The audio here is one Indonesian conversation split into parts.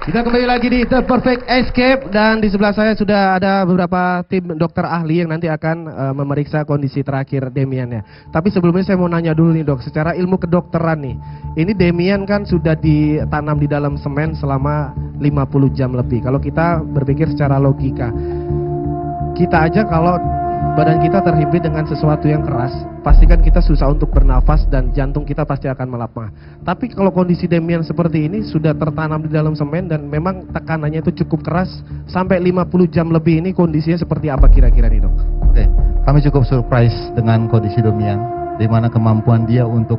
Kita kembali lagi di The Perfect Escape dan di sebelah saya sudah ada beberapa tim dokter ahli yang nanti akan memeriksa kondisi terakhir Demian ya. Tapi sebelumnya saya mau nanya dulu nih dok, secara ilmu kedokteran nih, ini Demian kan sudah ditanam di dalam semen selama 50 jam lebih. Kalau kita berpikir secara logika, kita aja kalau badan kita terhimpit dengan sesuatu yang keras, pastikan kita susah untuk bernafas dan jantung kita pasti akan melamah. Tapi kalau kondisi Demian seperti ini sudah tertanam di dalam semen dan memang tekanannya itu cukup keras sampai 50 jam lebih, ini kondisinya seperti apa kira-kira nih dok? Oke, kami cukup surprise dengan kondisi Demian, di mana kemampuan dia untuk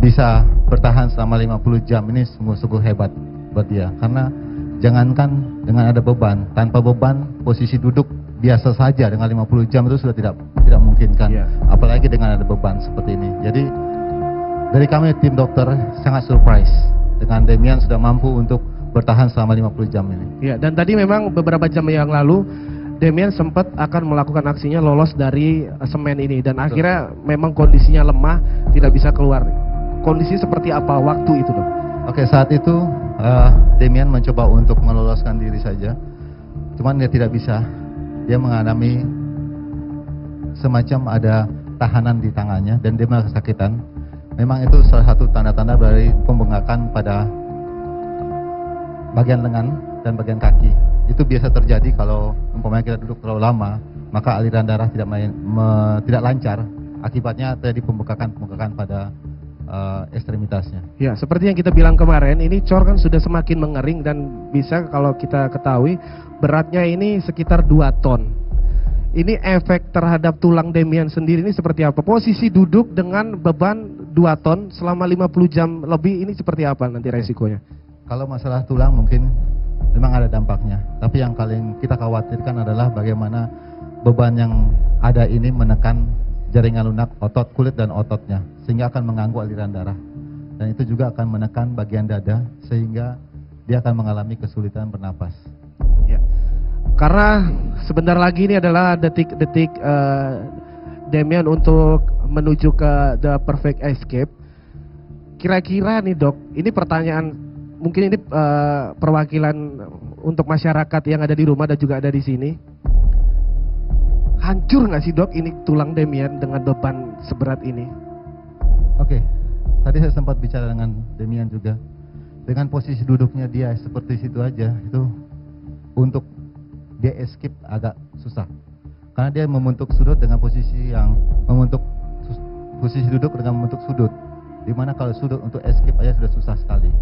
bisa bertahan selama 50 jam ini sungguh-sungguh hebat buat dia. Karena jangankan dengan ada beban, tanpa beban posisi duduk biasa saja dengan 50 jam itu sudah tidak memungkinkan, apalagi dengan ada beban seperti ini. Jadi dari kami tim dokter sangat surprise dengan Demian sudah mampu untuk bertahan selama 50 jam ini. Ya, dan tadi memang beberapa jam yang lalu Demian sempat akan melakukan aksinya lolos dari semen ini dan akhirnya memang kondisinya lemah, tidak bisa keluar. Kondisi seperti apa waktu itu dok? Oke, saat itu Demian mencoba untuk meloloskan diri saja, cuman dia tidak bisa. Dia mengalami semacam ada tahanan di tangannya dan dia merasa kesakitan. Memang itu salah satu tanda-tanda dari pembengkakan pada bagian lengan dan bagian kaki. Itu biasa terjadi kalau umpamanya kita duduk terlalu lama, maka aliran darah tidak lancar. Akibatnya terjadi pembengkakan pada ekstremitasnya. Ya, seperti yang kita bilang kemarin, ini cor kan sudah semakin mengering dan bisa kalau kita ketahui beratnya ini sekitar 2 ton. Ini efek terhadap tulang Demian sendiri ini seperti apa? Posisi duduk dengan beban 2 ton selama 50 jam lebih ini seperti apa nanti resikonya? Kalau masalah tulang mungkin memang ada dampaknya, tapi yang paling kita khawatirkan adalah bagaimana beban yang ada ini menekan jaringan lunak, otot kulit dan ototnya, sehingga akan mengganggu aliran darah. Dan itu juga akan menekan bagian dada, sehingga dia akan mengalami kesulitan bernapas. Ya. Karena sebentar lagi ini adalah detik-detik Demian untuk menuju ke The Perfect Escape. Kira-kira nih dok, ini pertanyaan, mungkin ini perwakilan untuk masyarakat yang ada di rumah dan juga ada di sini. Hancur nggak sih dok ini tulang Demian dengan beban seberat ini? Oke, tadi saya sempat bicara dengan Demian juga. Dengan posisi duduknya dia seperti situ aja, itu untuk dia escape agak susah. Karena dia membentuk sudut dengan posisi yang posisi duduk dengan membentuk sudut. Dimana kalau sudut untuk escape aja sudah susah sekali.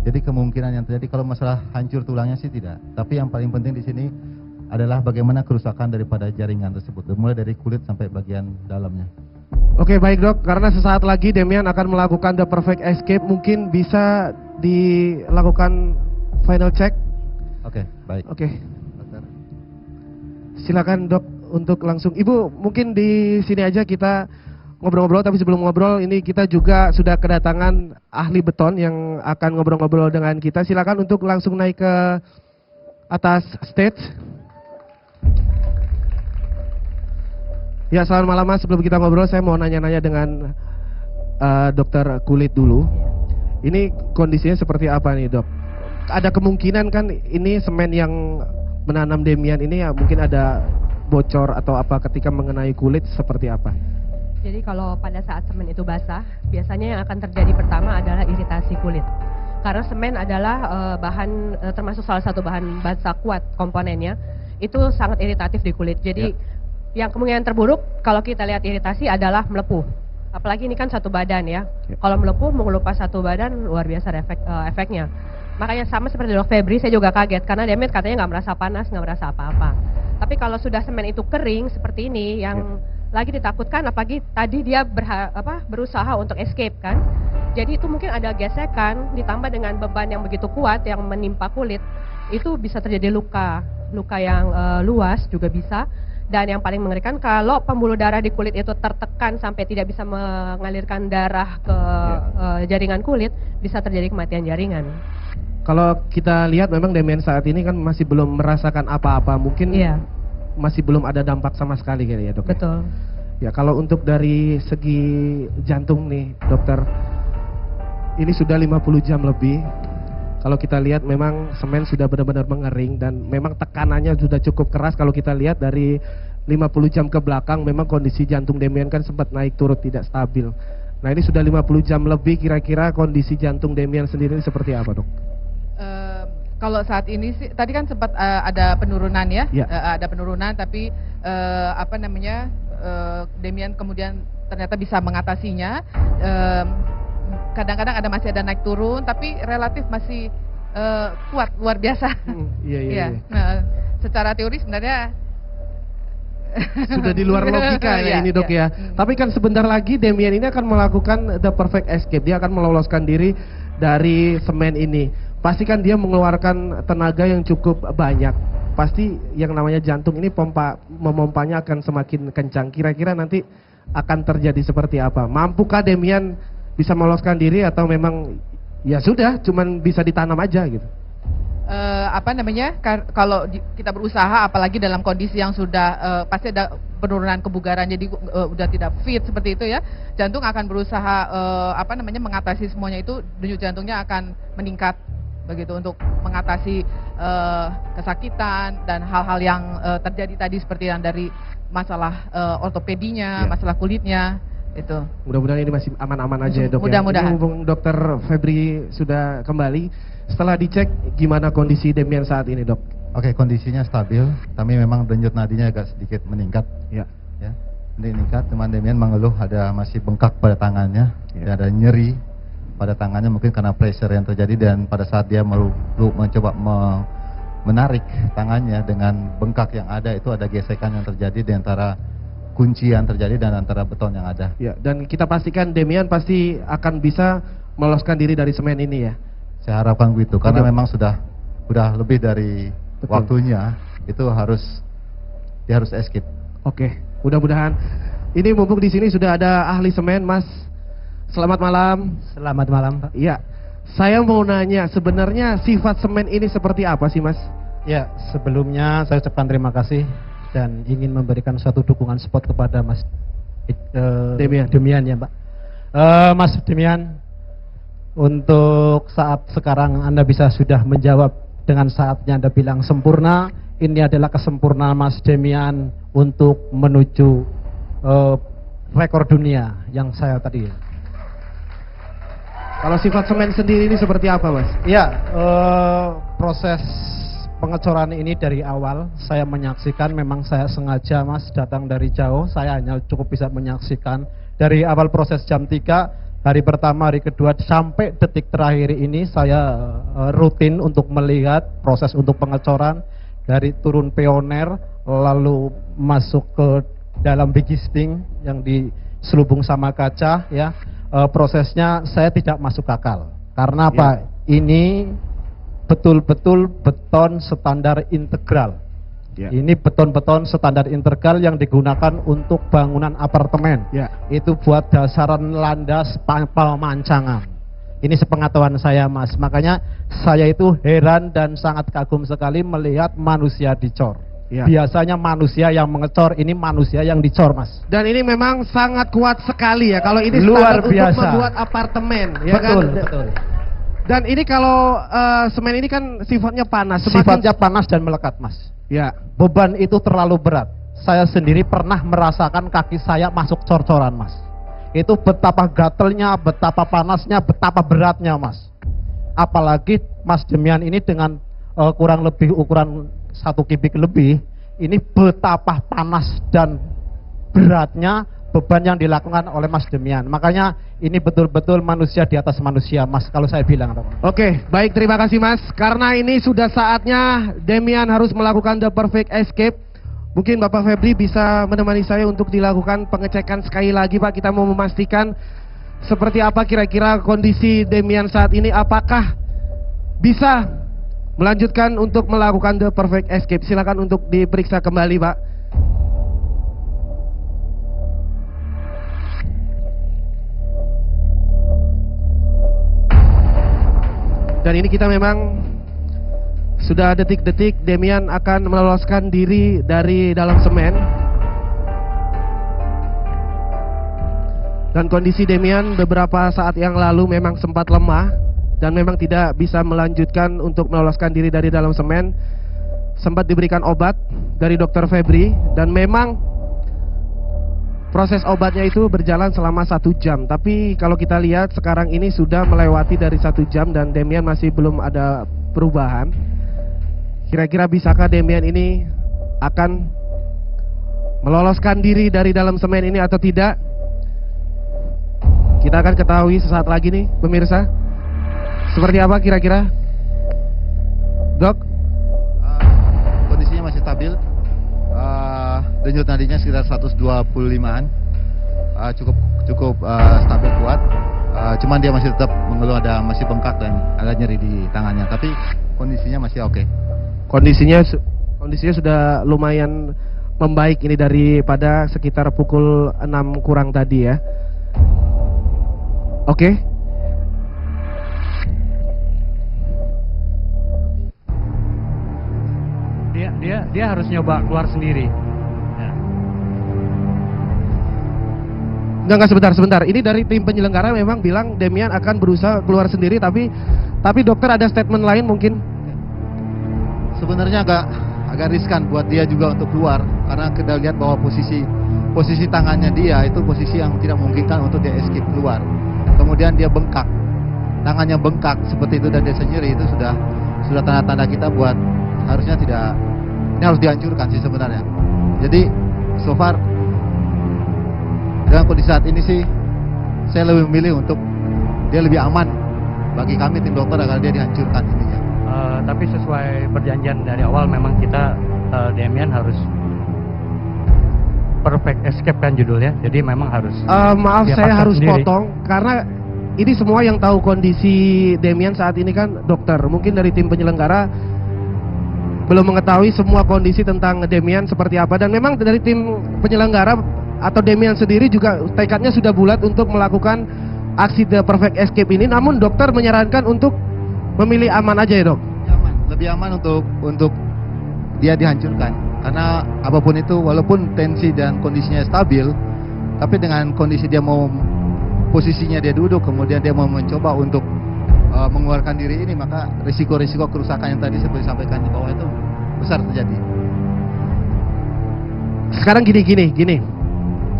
Jadi kemungkinan yang terjadi kalau masalah hancur tulangnya sih tidak. Tapi yang paling penting di sini adalah bagaimana kerusakan daripada jaringan tersebut, mulai dari kulit sampai bagian dalamnya. Oke, baik dok, karena sesaat lagi Demian akan melakukan The Perfect Escape, mungkin bisa dilakukan final check. Oke, baik. Oke. Silakan dok untuk langsung. Ibu, mungkin di sini aja kita ngobrol-ngobrol, tapi sebelum ngobrol ini kita juga sudah kedatangan ahli beton yang akan ngobrol-ngobrol dengan kita. Silakan untuk langsung naik ke atas stage. Ya, selamat malam mas. Sebelum kita ngobrol, saya mau nanya-nanya dengan dokter kulit dulu. Ini kondisinya seperti apa nih dok? Ada kemungkinan kan ini semen yang menanam Demian ini ya mungkin ada bocor atau apa ketika mengenai kulit seperti apa? Jadi kalau pada saat semen itu basah, biasanya yang akan terjadi pertama adalah iritasi kulit. Karena semen adalah bahan termasuk salah satu bahan basa kuat komponennya, itu sangat iritatif di kulit. Jadi yang kemungkinan terburuk kalau kita lihat iritasi adalah melepuh. Apalagi ini kan satu badan ya. Kalau melepuh mengelupas satu badan luar biasa efeknya. Makanya sama seperti Dok Febri, saya juga kaget karena Demian katanya nggak merasa panas, nggak merasa apa-apa. Tapi kalau sudah semen itu kering seperti ini, yang lagi ditakutkan apalagi tadi dia berusaha untuk escape kan. Jadi itu mungkin ada gesekan ditambah dengan beban yang begitu kuat yang menimpa kulit, itu bisa terjadi luka yang luas juga bisa. Dan yang paling mengerikan kalau pembuluh darah di kulit itu tertekan sampai tidak bisa mengalirkan darah ke jaringan kulit, bisa terjadi kematian jaringan. Kalau kita lihat memang Demian saat ini kan masih belum merasakan apa-apa, mungkin masih belum ada dampak sama sekali kayaknya dok. Betul. Ya kalau untuk dari segi jantung nih dokter, ini sudah 50 jam lebih. Kalau kita lihat memang semen sudah benar-benar mengering dan memang tekanannya sudah cukup keras. Kalau kita lihat dari 50 jam ke belakang memang kondisi jantung Demian kan sempat naik turut tidak stabil. Nah ini sudah 50 jam lebih, kira-kira kondisi jantung Demian sendiri seperti apa, Dok? Kalau saat ini sih tadi kan sempat ada penurunan ya, Ya. Ada penurunan tapi Demian kemudian ternyata bisa mengatasinya. Kadang-kadang masih ada naik turun tapi relatif masih kuat, luar biasa. Iya. Iya. Nah, secara teori sebenarnya Sudah di luar logika ya Iya, ini, Dok, iya. ya. Tapi kan sebentar lagi Demian ini akan melakukan the perfect escape. Dia akan meloloskan diri dari semen ini. Pasti kan dia mengeluarkan tenaga yang cukup banyak. Pasti yang namanya jantung ini memompanya akan semakin kencang. Kira-kira nanti akan terjadi seperti apa? Mampukah Demian bisa meloloskan diri atau memang ya sudah, cuman bisa ditanam aja gitu? Kalau kita berusaha apalagi dalam kondisi yang sudah pasti ada penurunan kebugaran jadi udah tidak fit seperti itu ya, jantung akan berusaha mengatasi semuanya itu, denyut jantungnya akan meningkat begitu untuk mengatasi kesakitan dan hal-hal yang terjadi tadi seperti yang dari masalah ortopedinya, Ya. masalah kulitnya itu. Mudah-mudahan ini masih aman-aman aja ya, Dok. Mudah-mudahan. Ini mumpung Dokter Febri sudah kembali. Setelah dicek, gimana kondisi Demian saat ini, Dok? Oke, kondisinya stabil, tapi memang denyut nadinya agak sedikit meningkat. Ya. Ya, meningkat. Teman Demian mengeluh ada masih bengkak pada tangannya, Ya. ada nyeri pada tangannya mungkin karena pressure yang terjadi, dan pada saat dia mencoba menarik tangannya dengan bengkak yang ada, itu ada gesekan yang terjadi di antara kunci yang terjadi dan antara beton yang ada. Ya, dan kita pastikan Demian pasti akan bisa meloloskan diri dari semen ini ya. Saya harapkan begitu, karena Betul. memang sudah lebih dari Betul. waktunya, itu dia harus escape. Oke, mudah-mudahan. Ini mumpung di sini sudah ada ahli semen, Mas. Selamat malam. Selamat malam, Pak. Iya. Saya mau nanya, sebenarnya sifat semen ini seperti apa sih, Mas? Ya, sebelumnya saya ucapkan terima kasih dan ingin memberikan suatu dukungan support kepada Mas Demian. ya, Pak. Mas Demian, untuk saat sekarang Anda sudah menjawab dengan saatnya Anda bilang sempurna. Ini adalah kesempurnaan Mas Demian untuk menuju rekor dunia yang saya tadi. Kalau sifat semen sendiri ini seperti apa, Mas? Ya, proses pengecoran ini dari awal saya menyaksikan, memang saya sengaja Mas datang dari jauh, saya hanya cukup bisa menyaksikan dari awal proses jam 3, hari pertama, hari kedua, sampai detik terakhir ini saya rutin untuk melihat proses untuk pengecoran dari turun pioner lalu masuk ke dalam bigisting yang diselubung sama kaca ya. Prosesnya saya tidak masuk akal karena apa? Ini betul-betul beton standar integral. Ya. Ini beton-beton standar integral yang digunakan untuk bangunan apartemen. Ya. Itu buat dasaran landas pemancangan. Ini sepengetahuan saya, Mas. Makanya saya itu heran dan sangat kagum sekali melihat manusia dicor. Ya. Biasanya manusia yang mengecor, ini manusia yang dicor, Mas. Dan ini memang sangat kuat sekali ya. Kalau ini Luar standar biasa. untuk membuat apartemen, ya Betul, kan? betul. Dan ini kalau semen ini kan sifatnya panas. Sifatnya panas dan melekat, Mas. Ya. Beban itu terlalu berat. Saya sendiri pernah merasakan kaki saya masuk cor-coran, Mas. Itu betapa gatelnya, betapa panasnya, betapa beratnya, Mas. Apalagi Mas Demian ini dengan kurang lebih ukuran 1 kubik lebih, ini betapa panas dan beratnya beban yang dilakukan oleh Mas Demian. Makanya ini betul-betul manusia di atas manusia, Mas, kalau saya bilang, teman. Oke, baik, terima kasih, Mas. Karena ini sudah saatnya Demian harus melakukan the perfect escape. Mungkin Bapak Febri bisa menemani saya untuk dilakukan pengecekan sekali lagi, Pak. Kita mau memastikan seperti apa kira-kira kondisi Demian saat ini. Apakah bisa melanjutkan untuk melakukan the perfect escape? Silakan untuk diperiksa kembali, Pak. Dan ini kita memang sudah detik-detik Demian akan meloloskan diri dari dalam semen. Dan kondisi Demian beberapa saat yang lalu memang sempat lemah. dan memang tidak bisa melanjutkan untuk meloloskan diri dari dalam semen. Sempat diberikan obat dari Dokter Febri dan memang proses obatnya itu berjalan selama 1 jam. Tapi kalau kita lihat sekarang ini sudah melewati dari 1 jam dan Demian masih belum ada perubahan. Kira-kira bisakah Demian ini akan meloloskan diri dari dalam semen ini atau tidak? Kita akan ketahui sesaat lagi nih pemirsa. Seperti apa kira-kira? Dok? Kondisinya masih stabil, denyut nadinya sekitar 125-an, cukup stabil kuat. Cuman dia masih tetap mengeluh, masih bengkak dan agak nyeri di tangannya, tapi kondisinya masih oke. Kondisinya sudah lumayan membaik ini daripada sekitar pukul 6 kurang tadi ya. Oke. Dia harus nyoba keluar sendiri. Ya. Enggak, sebentar. Ini dari tim penyelenggara memang bilang Demian akan berusaha keluar sendiri, tapi dokter ada statement lain mungkin. Sebenarnya agak riskan buat dia juga untuk keluar, karena kita lihat bahwa posisi tangannya dia itu posisi yang tidak memungkinkan untuk dia escape keluar. Kemudian dia bengkak, tangannya bengkak seperti itu dan dia nyeri, itu sudah tanda-tanda kita buat harusnya tidak, ini harus dihancurkan sih sebenarnya. Jadi so far dengan kondisi saat ini sih saya lebih memilih untuk dia lebih aman bagi kami tim dokter agar dia dihancurkan ininya. Tapi sesuai perjanjian dari awal memang kita Demian harus perfect escape kan judulnya. Jadi memang harus Maaf, dia saya paksa harus sendiri. potong karena ini semua yang tahu kondisi Demian saat ini kan dokter. Mungkin dari tim penyelenggara belum mengetahui semua kondisi tentang Demian seperti apa, dan memang dari tim penyelenggara atau Demian sendiri juga tekadnya sudah bulat untuk melakukan aksi the perfect escape ini. Namun dokter menyarankan untuk memilih aman aja ya dok. Lebih aman untuk dia dihancurkan, karena apapun itu walaupun tensi dan kondisinya stabil, tapi dengan kondisi dia mau posisinya dia duduk kemudian dia mau mencoba untuk mengeluarkan diri ini, maka risiko-risiko kerusakan yang tadi seperti disampaikan di bawah itu besar terjadi. Sekarang gini.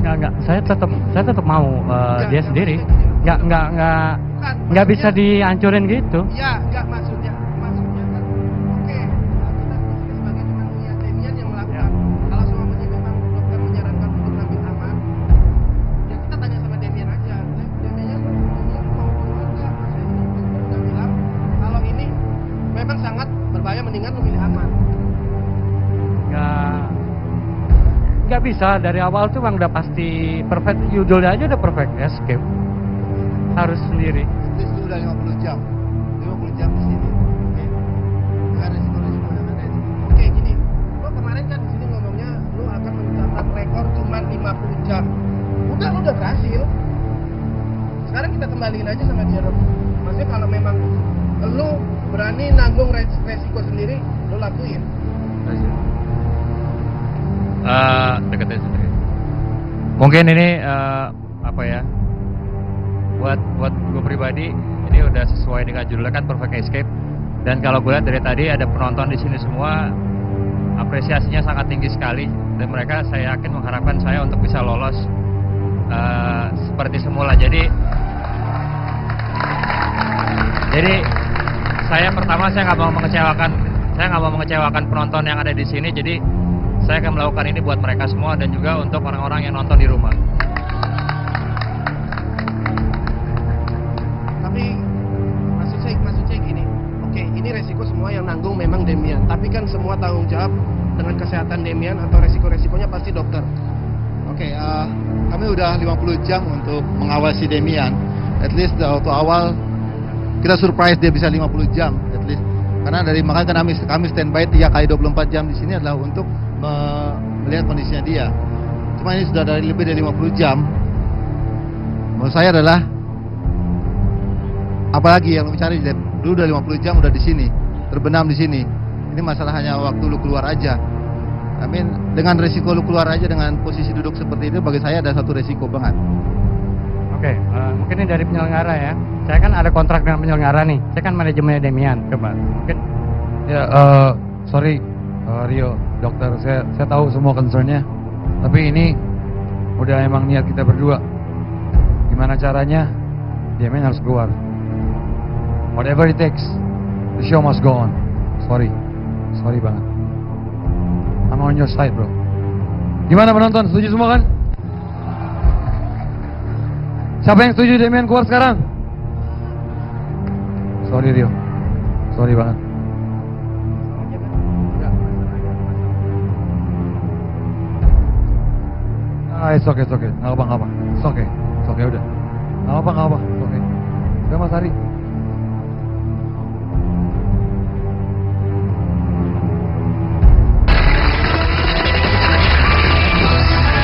Enggak, saya tetap mau dia sendiri. Enggak bisa dihancurin gitu. Ya, enggak maksudnya kan oke, kita sebagai cuma melihat Demian yang melakukan. Kalau selama ini memang dokter menyarankan untuk ambil aman, ya kita tanya sama Demian aja. Demian mau keluar nggak? Dokter udah bilang kalau ini memang sangat berbahaya, mendingan memilih aman. Nggak bisa, dari awal tuh bang udah pasti perfect, judulnya aja udah perfect escape. Harus sendiri. At least udah 50 jam di sini. Oke. Dengan risiko-risiko yang ada ini. Oke, gini. Lo kemarin kan di sini ngomongnya lo akan mencatat rekor cuma 50 jam. Udah, lo udah berhasil. Sekarang kita kembaliin aja sama dia dok. Maksudnya kalau memang lo berani nanggung resiko sendiri, lo lakuin. Deketin sendiri. Mungkin ini apa ya? Buat gue pribadi ini udah sesuai dengan judulnya kan perfect escape. Dan kalau gue lihat dari tadi ada penonton di sini semua apresiasinya sangat tinggi sekali, dan mereka saya yakin mengharapkan saya untuk bisa lolos seperti semula. Jadi saya pertama saya nggak mau mengecewakan penonton yang ada di sini. Jadi saya akan melakukan ini buat mereka semua dan juga untuk orang-orang yang nonton di rumah. Tapi maksud saya gini. Oke, ini resiko semua yang nanggung memang Demian. Tapi kan semua tanggung jawab dengan kesehatan Demian atau resiko-resikonya pasti dokter. Oke, kami udah 50 jam untuk mengawasi Demian. At least waktu awal kita surprise dia bisa 50 jam at least. Karena dari makanya kami standby 3 kali 24 jam di sini adalah untuk melihat kondisinya dia. Cuma ini sudah lebih dari 50 jam. Menurut saya adalah apalagi yang lu cari, dulu udah 50 jam udah di sini, terbenam di sini. Ini masalah hanya waktu lu keluar aja. I mean, dengan resiko lu keluar aja dengan posisi duduk seperti itu bagi saya ada satu resiko banget. Oke, mungkin ini dari penyelenggara ya. Saya kan ada kontrak dengan penyelenggara nih. Saya kan manajemennya Demian. Coba, mungkin. Ya, sorry Rio, dokter, saya tahu semua concernnya. Tapi ini udah emang niat kita berdua. Gimana caranya? Demian harus keluar. Whatever it takes, the show must go on. Sorry banget. I'm on your side, bro. Gimana penonton? Setuju semua kan? Siapa yang setuju Demian keluar sekarang? Sorry Rio, sorry banget. It's okay. Nggak apa. It's okay udah. Nggak apa. It's okay. Udah Mas Ari.